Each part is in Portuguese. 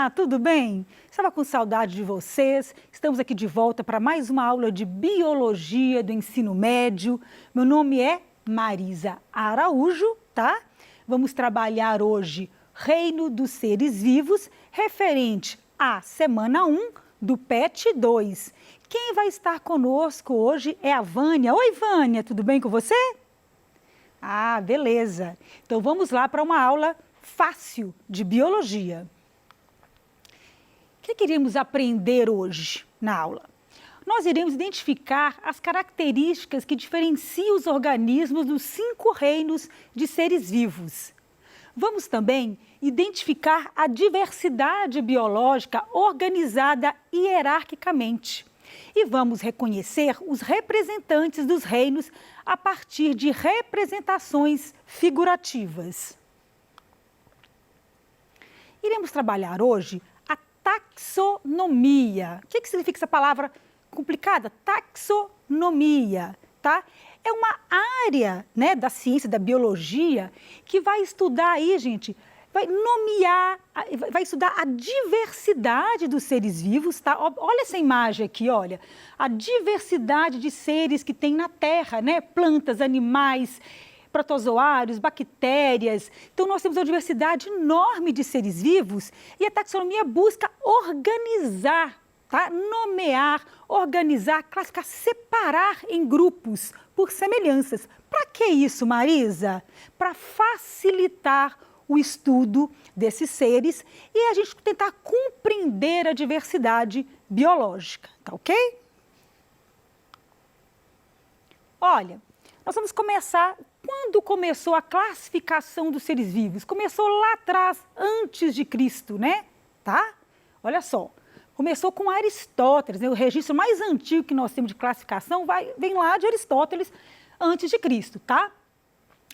Olá, tudo bem? Estava com saudade de vocês. Estamos aqui de volta para mais uma aula de Biologia do Ensino Médio. Meu nome é Marisa Araújo, tá? Vamos trabalhar hoje Reino dos Seres Vivos, referente à semana 1 do PET 2. Quem vai estar conosco hoje é a Vânia. Oi, Vânia, tudo bem com você? Ah, beleza. Então vamos lá para uma aula fácil de biologia. O que queríamos aprender hoje na aula? Nós iremos identificar as características que diferenciam os organismos dos 5 reinos de seres vivos. Vamos também identificar a diversidade biológica organizada hierarquicamente. E vamos reconhecer os representantes dos reinos a partir de representações figurativas. Iremos trabalhar hoje a taxonomia. O que significa essa palavra complicada? Taxonomia, tá? É uma área, né, da ciência, da biologia, que vai estudar aí, gente, vai nomear, vai estudar a diversidade dos seres vivos, tá? Olha essa imagem aqui, olha, a diversidade de seres que tem na Terra, né? Plantas, animais, protozoários, bactérias. Então, nós temos uma diversidade enorme de seres vivos e a taxonomia busca organizar, tá? Nomear, organizar, classificar, separar em grupos por semelhanças. Para que isso, Marisa? Para facilitar o estudo desses seres e a gente tentar compreender a diversidade biológica, tá ok? Olha, nós vamos começar. Quando começou a classificação dos seres vivos? Começou lá atrás, antes de Cristo, né? Tá? Olha só, começou com Aristóteles, né? O registro mais antigo que nós temos de classificação vem lá de Aristóteles, antes de Cristo, tá?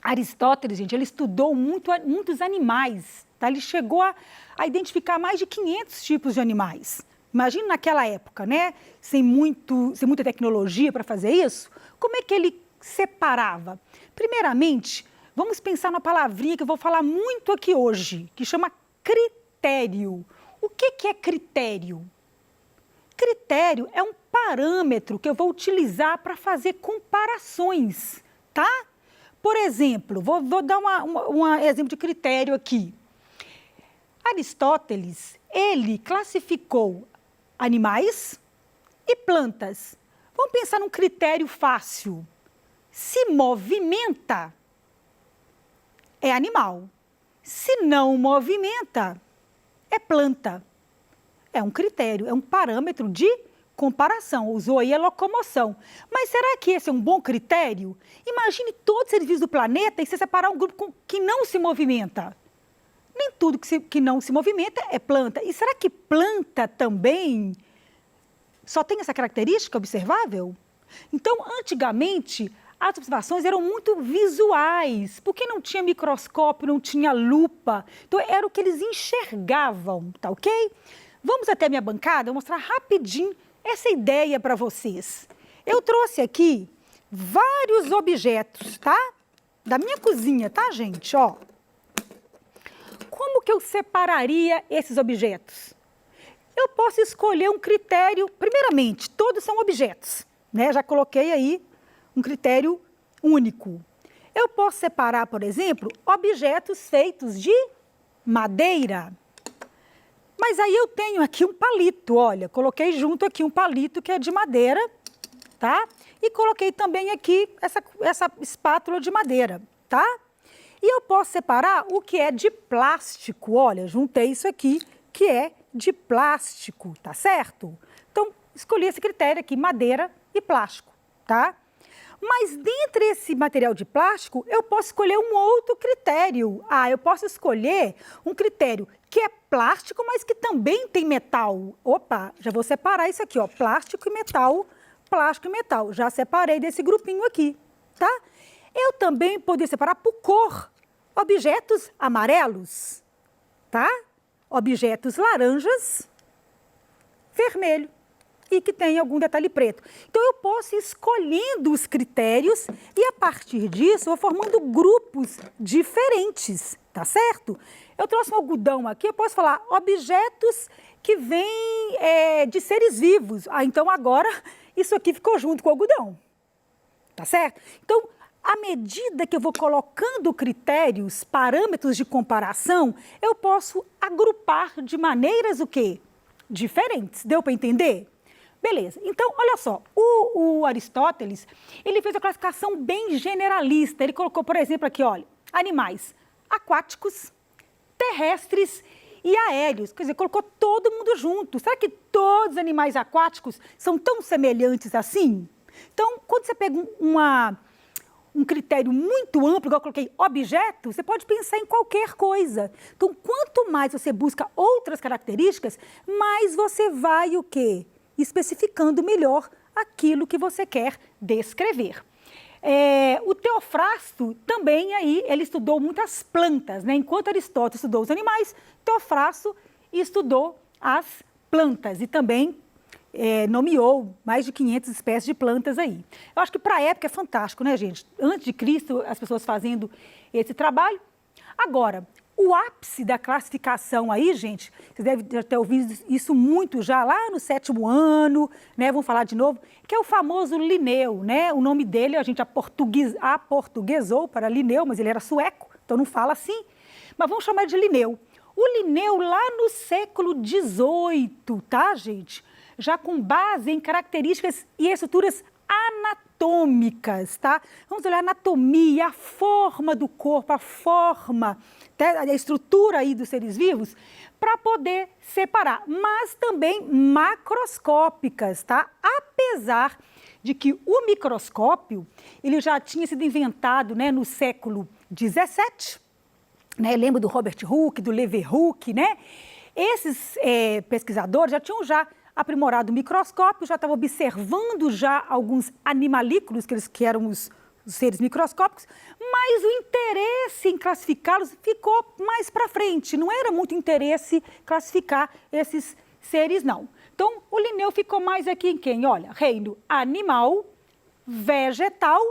Aristóteles, gente, ele estudou muitos animais, tá? Ele chegou a identificar mais de 500 tipos de animais. Imagina naquela época, né? Sem muita tecnologia para fazer isso, como é que ele separava? Primeiramente, vamos pensar na palavrinha que eu vou falar muito aqui hoje, que chama critério. O que é critério? Critério é um parâmetro que eu vou utilizar para fazer comparações, tá? Por exemplo, vou dar um exemplo de critério aqui. Aristóteles, ele classificou animais e plantas. Vamos pensar num critério fácil. Se movimenta, é animal. Se não movimenta, é planta. É um critério, é um parâmetro de comparação. Usou aí a locomoção. Mas será que esse é um bom critério? Imagine todos os seres vivos do planeta e você separar um grupo que não se movimenta. Nem tudo que não se movimenta é planta. E será que planta também só tem essa característica observável? Então, antigamente, as observações eram muito visuais, porque não tinha microscópio, não tinha lupa. Então, era o que eles enxergavam, tá ok? Vamos até a minha bancada, vou mostrar rapidinho essa ideia para vocês. Eu trouxe aqui vários objetos, tá? Da minha cozinha, tá, gente? Ó. Como que eu separaria esses objetos? Eu posso escolher um critério, primeiramente, todos são objetos, né? Já coloquei aí um critério único. Eu posso separar, por exemplo, objetos feitos de madeira. Mas aí eu tenho aqui um palito, olha, coloquei junto aqui um palito que é de madeira, tá? E coloquei também aqui essa espátula de madeira, tá? E eu posso separar o que é de plástico, olha, juntei isso aqui, que é de plástico, tá certo? Então, escolhi esse critério aqui, madeira e plástico, tá? Mas dentre esse material de plástico, eu posso escolher um outro critério. Eu posso escolher um critério que é plástico, mas que também tem metal. Opa, já vou separar isso aqui, ó, plástico e metal, plástico e metal. Já separei desse grupinho aqui, tá? Eu também poderia separar por cor. Objetos amarelos, tá? Objetos laranjas, vermelho. E que tem algum detalhe preto. Então, eu posso ir escolhendo os critérios e, a partir disso, eu vou formando grupos diferentes, tá certo? Eu trouxe um algodão aqui, eu posso falar objetos que vêm de seres vivos. Ah, então agora isso aqui ficou junto com o algodão. Tá certo? Então, à medida que eu vou colocando critérios, parâmetros de comparação, eu posso agrupar de maneiras o quê? Diferentes. Deu para entender? Beleza. Então, olha só, o Aristóteles, ele fez a classificação bem generalista. Ele colocou, por exemplo, aqui, olha, animais aquáticos, terrestres e aéreos. Quer dizer, colocou todo mundo junto. Será que todos os animais aquáticos são tão semelhantes assim? Então, quando você pega um critério muito amplo, igual eu coloquei objeto, você pode pensar em qualquer coisa. Então, quanto mais você busca outras características, mais você vai o quê? Especificando melhor aquilo que você quer descrever. O Teofrasto também aí, ele estudou muitas plantas, né? Enquanto Aristóteles estudou os animais, Teofrasto estudou as plantas e também nomeou mais de 500 espécies de plantas aí. Eu acho que para a época é fantástico, né, gente? Antes de Cristo, as pessoas fazendo esse trabalho. Agora, o ápice da classificação aí, gente, vocês devem ter ouvido isso muito já lá no 7º ano, né? Vamos falar de novo, que é o famoso Linneu, né? O nome dele a gente aportuguesou para Linneu, mas ele era sueco, então não fala assim. Mas vamos chamar de Linneu. O Linneu lá no século XVIII, tá, gente? Já com base em características e estruturas anatômicas, tá? Vamos olhar a anatomia, a forma do corpo, a forma, a estrutura aí dos seres vivos, para poder separar, mas também macroscópicas, tá? Apesar de que o microscópio, ele já tinha sido inventado, né, no século XVII, né? Lembra do Robert Hooke, do Leeuwenhoek, né? Esses pesquisadores já tinham aprimorado o microscópio, já estavam observando já alguns animalículos, que eram os seres microscópicos, mas o interesse em classificá-los ficou mais para frente. Não era muito interesse classificar esses seres, não. Então, o Linneu ficou mais aqui em quem? Olha, reino animal, vegetal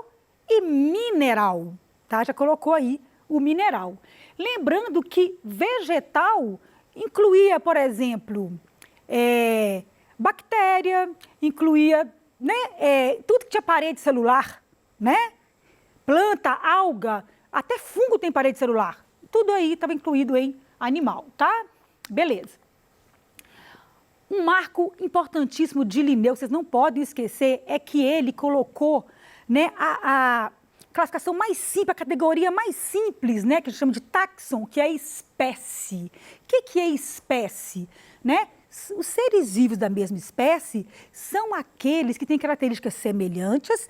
e mineral. Tá? Já colocou aí o mineral. Lembrando que vegetal incluía, por exemplo, bactéria, incluía, né, tudo que tinha parede celular, né? Planta, alga, até fungo tem parede celular. Tudo aí estava incluído em animal, tá? Beleza. Um marco importantíssimo de Linneu, vocês não podem esquecer, é que ele colocou, né, a classificação mais simples, a categoria mais simples, né, que a gente chama de táxon, que é a espécie. O que é espécie? Né? Os seres vivos da mesma espécie são aqueles que têm características semelhantes,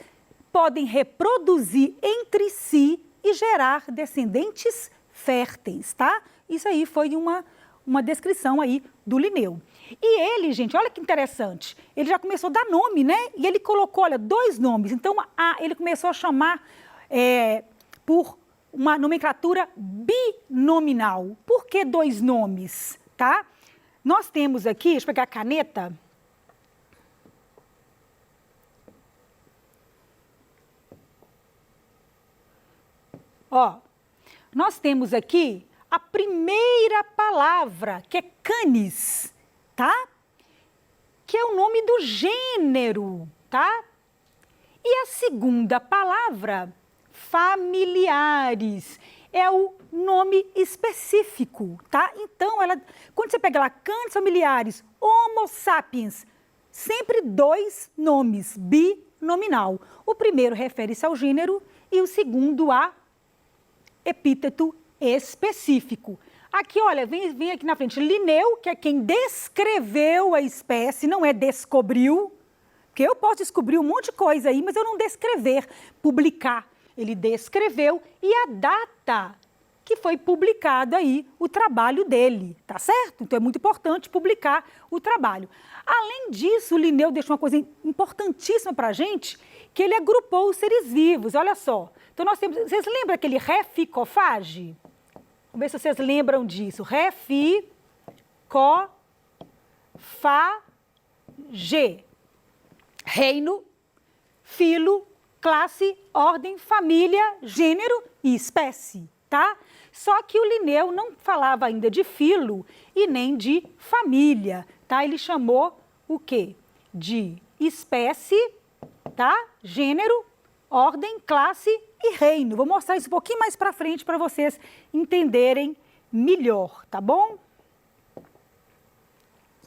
podem reproduzir entre si e gerar descendentes férteis, tá? Isso aí foi uma descrição aí do Linneu. E ele, gente, olha que interessante, ele já começou a dar nome, né? E ele colocou, olha, 2 nomes. Então, ele começou a chamar por uma nomenclatura binominal. Por que 2 nomes, tá? Nós temos aqui, deixa eu pegar a caneta. Ó, nós temos aqui a primeira palavra, que é canis, tá? Que é o nome do gênero, tá? E a segunda palavra, familiares, é o nome específico, tá? Então, quando você pega lá, canis familiares, Homo sapiens, sempre 2 nomes, binominal. O primeiro refere-se ao gênero e o segundo a epíteto específico. Aqui, olha, vem aqui na frente, Linneu, que é quem descreveu a espécie, não é descobriu, porque eu posso descobrir um monte de coisa aí, mas eu não descrever, publicar. Ele descreveu e a data que foi publicado aí o trabalho dele, tá certo? Então é muito importante publicar o trabalho. Além disso, o Linneu deixou uma coisa importantíssima para a gente, que ele agrupou os seres vivos, olha só. Então nós temos, vocês lembram aquele reficofage? Vamos ver se vocês lembram disso. Reficofage. Reino, filo, classe, ordem, família, gênero e espécie. tá? Só que o Linneu não falava ainda de filo e nem de família, tá? Ele chamou o quê? De espécie, tá? Gênero, ordem, classe e reino. Vou mostrar isso um pouquinho mais para frente para vocês entenderem melhor, tá bom?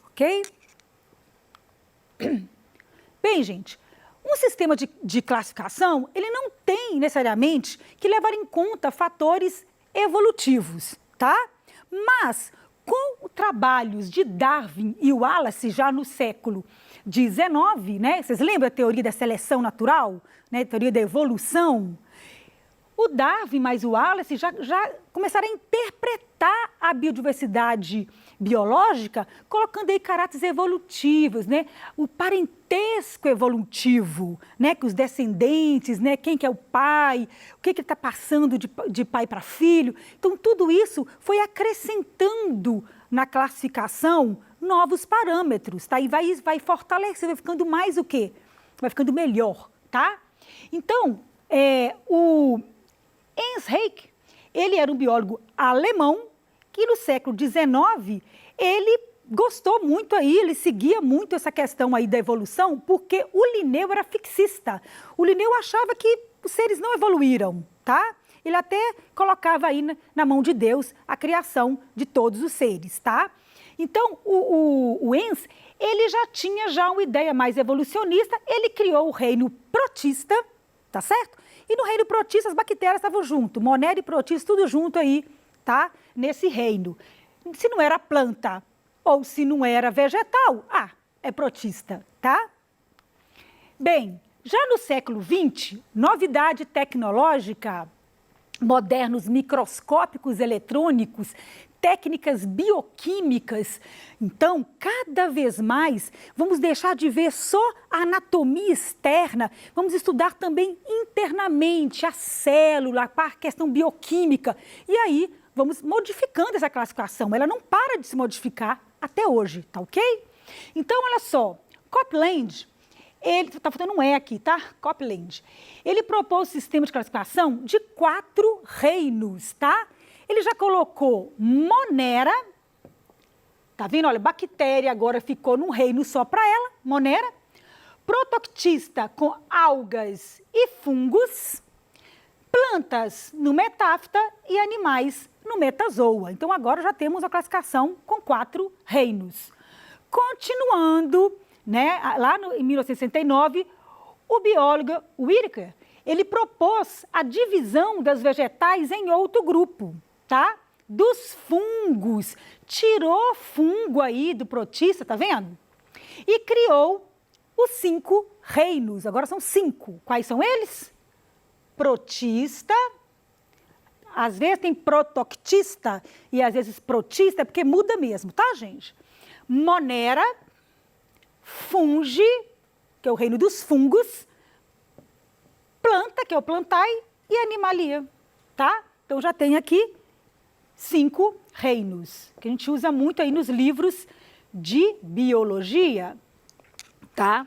Ok? Bem, gente, um sistema de classificação, ele não tem necessariamente que levar em conta fatores evolutivos, tá? Mas, com trabalhos de Darwin e Wallace já no século XIX, né? Vocês lembram da teoria da seleção natural, né? Teoria da evolução? O Darwin mais o Wallace já começaram a interpretar a biodiversidade biológica, colocando aí caráteres evolutivos, né? O parentesco evolutivo, né? Que os descendentes, né? Quem que é o pai, o que está passando de pai para filho. Então, tudo isso foi acrescentando na classificação novos parâmetros, tá? E vai fortalecer, vai ficando mais o quê? Vai ficando melhor, tá? Então, o Ernst Haeckel, ele era um biólogo alemão que no século XIX, ele gostou muito aí, ele seguia muito essa questão aí da evolução, porque o Linneu era fixista. O Linneu achava que os seres não evoluíram, tá? Ele até colocava aí na mão de Deus a criação de todos os seres, tá? Então, o Ernst, ele já tinha uma ideia mais evolucionista, ele criou o reino protista, tá certo? E no reino protista as bactérias estavam junto, Monera e protista, tudo junto aí, tá? Nesse reino. Se não era planta ou se não era vegetal, é protista, tá? Bem, já no século XX, novidade tecnológica, modernos microscópicos eletrônicos, técnicas bioquímicas. Então, cada vez mais, vamos deixar de ver só a anatomia externa, vamos estudar também internamente a célula, a questão bioquímica. E aí, vamos modificando essa classificação. Ela não para de se modificar até hoje, tá ok? Então, olha só, Copeland, ele está faltando um E aqui, tá? Copeland. Ele propôs um sistema de classificação de 4 reinos, tá? Ele já colocou Monera, tá vendo? Olha, bactéria agora ficou num reino só para ela, Monera. Protoctista com algas e fungos. Plantas no Metáfita e animais no Metazoa. Então, agora já temos a classificação com 4 reinos. Continuando, né, lá em 1969, o biólogo Whittaker, ele propôs a divisão das vegetais em outro grupo, tá? Dos fungos. Tirou fungo aí do protista, tá vendo? E criou os 5 reinos. Agora são 5. Quais são eles? Protista, às vezes tem protoctista e às vezes protista, porque muda mesmo, tá, gente? Monera, fungi, que é o reino dos fungos, planta, que é o plantae, e animalia, tá? Então já tem aqui 5 reinos, que a gente usa muito aí nos livros de biologia, tá?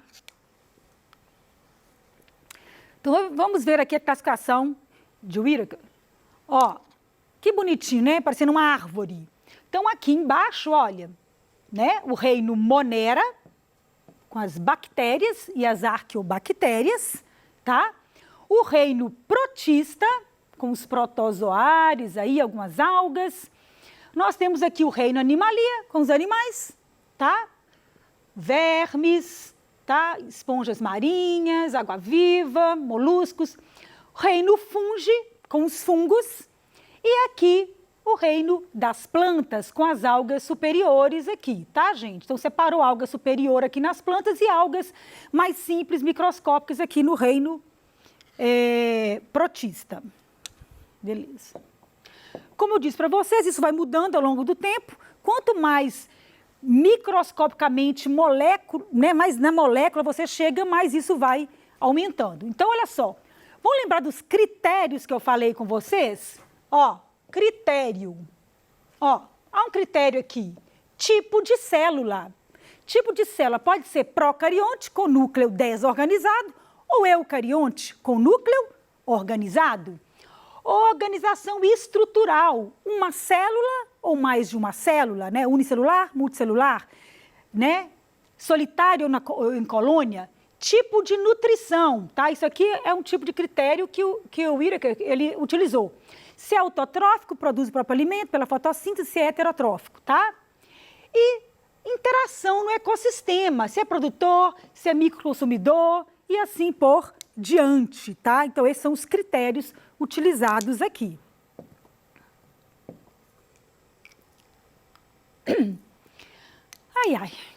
Então, vamos ver aqui a classificação de Whittaker. Ó, que bonitinho, né? Parecendo uma árvore. Então, aqui embaixo, olha, né? O reino Monera, com as bactérias e as arqueobactérias, tá? O reino Protista, com os protozoários, aí, algumas algas. Nós temos aqui o reino Animalia, com os animais, tá? Vermes, tá? Esponjas marinhas, água-viva, moluscos. O reino Fungi, com os fungos. E aqui o reino das plantas, com as algas superiores aqui, tá, gente? Então, separou alga superior aqui nas plantas e algas mais simples, microscópicas aqui no reino protista. Beleza. Como eu disse para vocês, isso vai mudando ao longo do tempo. Quanto mais microscopicamente molécula, né, mais na molécula você chega, mais isso vai aumentando. Então, olha só. Vamos lembrar dos critérios que eu falei com vocês? Ó, critério. Ó, há um critério aqui. Tipo de célula. Tipo de célula pode ser procarionte, com núcleo desorganizado, ou eucarionte, com núcleo organizado. Organização estrutural, uma célula ou mais de uma célula, né? Unicelular, multicelular, né? Solitário ou em colônia. Tipo de nutrição, tá? Isso aqui é um tipo de critério que o Whittaker, ele utilizou. Se é autotrófico, produz o próprio alimento pela fotossíntese, se é heterotrófico, tá? E interação no ecossistema, se é produtor, se é microconsumidor e assim por diante, tá? Então, esses são os critérios utilizados aqui.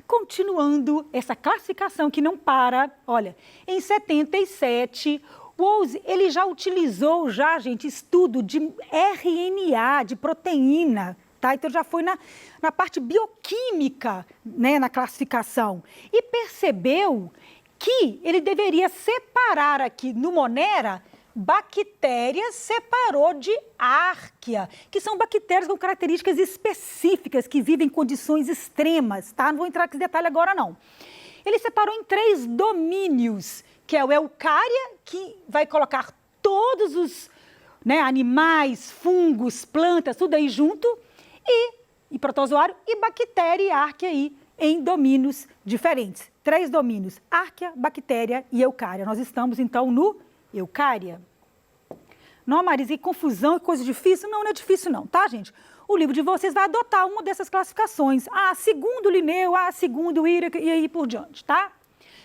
Continuando essa classificação que não para, olha, em 77, Woese, ele já utilizou, gente, estudo de RNA, de proteína, tá? Então, já foi na parte bioquímica, né, na classificação. E percebeu que ele deveria separar aqui no Monera bactérias, separou de árquea, que são bactérias com características específicas, que vivem em condições extremas, tá? Não vou entrar nesse detalhe agora, não. Ele separou em 3 domínios, que é o eucária, que vai colocar todos os, né, animais, fungos, plantas, tudo aí junto, e protozoário, e bactéria e árquea aí em domínios diferentes. 3 domínios, árquea, bactéria e eucária. Nós estamos, então, no eucária. Não, Marisa, que confusão, que coisa difícil. Não, não é difícil não, tá, gente? O livro de vocês vai adotar uma dessas classificações. Segundo Linneu, segundo Whittaker e aí por diante, tá?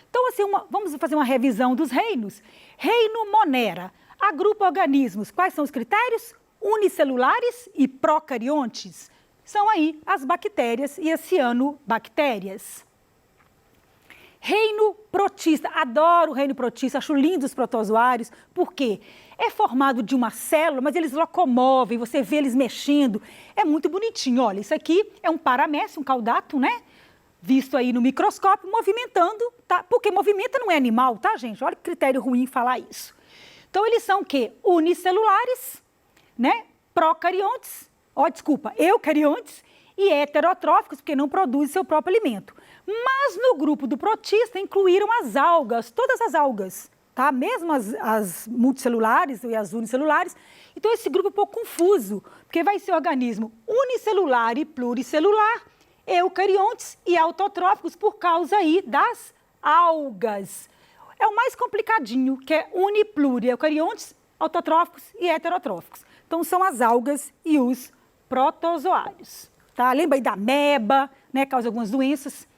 Então, assim, vamos fazer uma revisão dos reinos. Reino Monera agrupa organismos. Quais são os critérios? Unicelulares e procariontes. São aí as bactérias e as cianobactérias. Reino protista, adoro o reino protista, acho lindo os protozoários, porque é formado de uma célula, mas eles locomovem, você vê eles mexendo, é muito bonitinho. Olha, isso aqui é um paramécio, um caudato, né? Visto aí no microscópio, movimentando, tá? Porque movimenta não é animal, tá, gente? Olha que critério ruim falar isso. Então, eles são o quê? Unicelulares, né? Procariontes, eucariontes e heterotróficos, porque não produzem seu próprio alimento. Mas no grupo do protista incluíram as algas, todas as algas, tá? Mesmo as multicelulares e as unicelulares. Então, esse grupo é um pouco confuso, porque vai ser organismo unicelular e pluricelular, eucariontes e autotróficos por causa aí das algas. É o mais complicadinho, que é unipluri, eucariontes, autotróficos e heterotróficos. Então, são as algas e os protozoários, tá? Lembra aí da ameba, né? Causa algumas doenças.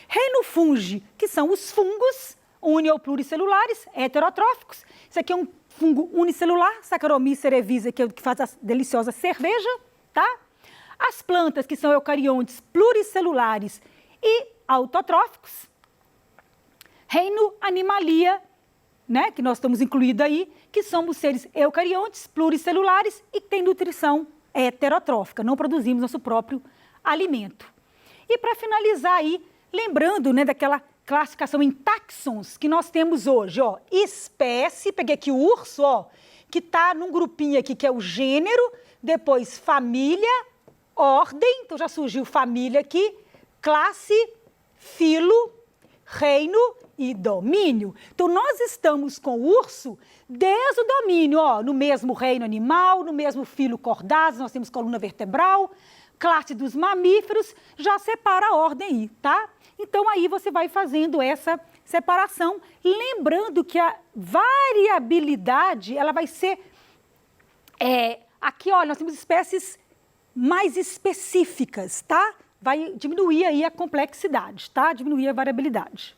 Reino fungi, que são os fungos uni- ou pluricelulares, heterotróficos. Isso aqui é um fungo unicelular, Saccharomyces cerevisiae, que é o que faz a deliciosa cerveja, tá? As plantas, que são eucariontes pluricelulares e autotróficos. Reino animalia, né, que nós estamos incluídos aí, que somos seres eucariontes pluricelulares e que têm nutrição heterotrófica. Não produzimos nosso próprio alimento. E para finalizar aí, lembrando, né, daquela classificação em taxons que nós temos hoje, ó, espécie, peguei aqui o urso, ó, que está num grupinho aqui que é o gênero, depois família, ordem, então já surgiu família aqui, classe, filo, reino e domínio. Então, nós estamos com o urso desde o domínio, ó, no mesmo reino animal, no mesmo filo cordados, nós temos coluna vertebral, classe dos mamíferos, já separa a ordem aí, tá? Então, aí você vai fazendo essa separação, lembrando que a variabilidade, ela vai ser... aqui, olha, nós temos espécies mais específicas, tá? Vai diminuir aí a complexidade, tá? Diminuir a variabilidade.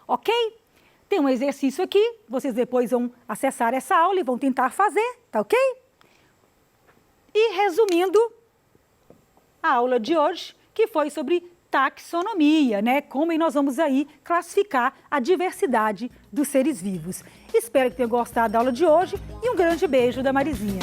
Ok? Tem um exercício aqui, vocês depois vão acessar essa aula e vão tentar fazer, tá ok? E resumindo a aula de hoje, que foi sobre taxonomia, né? Como nós vamos aí classificar a diversidade dos seres vivos. Espero que tenham gostado da aula de hoje e um grande beijo da Marizinha.